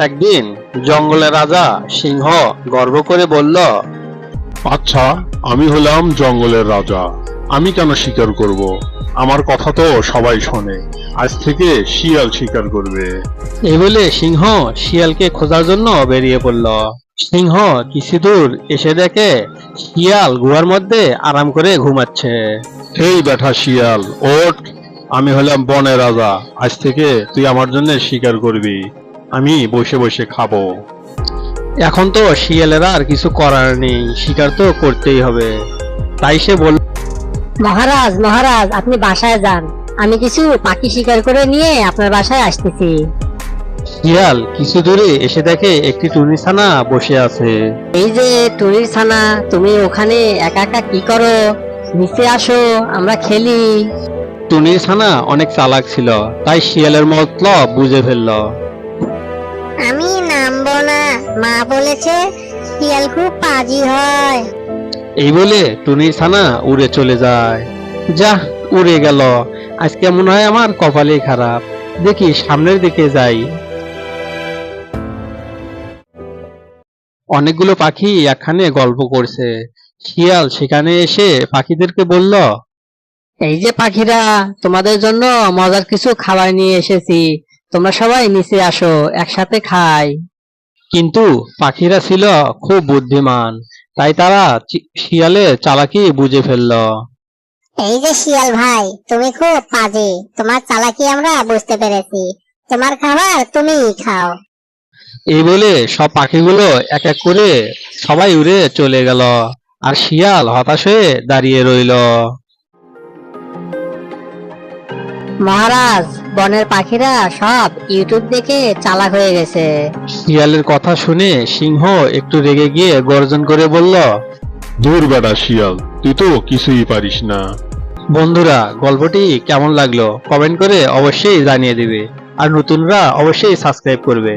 একদিন জঙ্গলের রাজা সিংহ গর্ব করে বলল, আচ্ছা, আমি হলাম জঙ্গলের রাজা, আমি কেন শিকার করব? আমার কথা তো সবাই শোনে। আজ থেকে শিয়াল শিকার করবে। এই বলে সিংহ শিয়ালকে খোঁজার জন্য বেরিয়ে পড়ল। সিংহ কিছু দূর এসে দেখে শিয়াল গুহার মধ্যে আরাম করে ঘুমাচ্ছে। এই বেটা শিয়াল, ওঠ! আমি হলাম বনের রাজা, আজ থেকে তুই আমার জন্য শিকার করবি, আমি বসে বসে খাবো। এখন তো শিয়ালের আর কিছু করার নেই, শিকার তো করতেই হবে। তাই সে বলল, মহারাজ মহারাজ, আপনি বাসায় যান, আমি কিছু পাখি শিকার করে নিয়ে আপনার বাসায় আসতেছি। শিয়াল কিছু দূরে এসে দেখে একটি টুনি ছানা বসে আছে। এই যে টুনির ছানা, তুমি ওখানে একা একা কি করো? নিচে আসো, আমরা খেলি। টুনির ছানা অনেক চালাক ছিল, তাই শিয়ালের মতলব বুঝে ফেলল। আমি নামবো না, মা বলেছে শিয়াল খুব পাজি হয়। এই বলে টুনির ছানা উড়ে চলে যায়। যা, উড়ে গেল, আজকে মনে হয় আমার কপালই খারাপ, দেখি সামনের দিকে যাই। অনেকগুলো পাখি একখানে গল্প করছে। শিয়াল সেখানে এসে পাখিদেরকে বলল, এই যে পাখিরা, তোমাদের জন্য মজার কিছু খাবার নিয়ে এসেছি, তোমরা সবাই নিচে আসো, একসাথে খাই। কিন্তু পাখিরা ছিল খুব বুদ্ধিমান, তাই তারা শিয়ালের চালাকি বুঝে ফেলল। এই যে শিয়াল ভাই, তুমি খুব পাজি, তোমার চালাকি আমরা বুঝতে পেরেছি, তোমার খাবার তুমিই খাও। এই বলে সব পাখিগুলো এক এক করে সবাই উড়ে চলে গেল, আর শিয়াল হতাশ হয়ে দাঁড়িয়ে রইল। মহারাজ, বনের পাখিরা সব ইউটিউব দেখে চালাক হয়ে গেছে। শিয়ালের কথা শুনে সিংহ একটু রেগে গিয়ে গর্জন করে বলল, দূর বেটা শিয়াল, তুই তো কিছুই পারিস না। বন্ধুরা, গল্পটি কেমন লাগলো কমেন্ট করে অবশ্যই জানিয়ে দিবে, আর নতুনরা অবশ্যই সাবস্ক্রাইব করবে।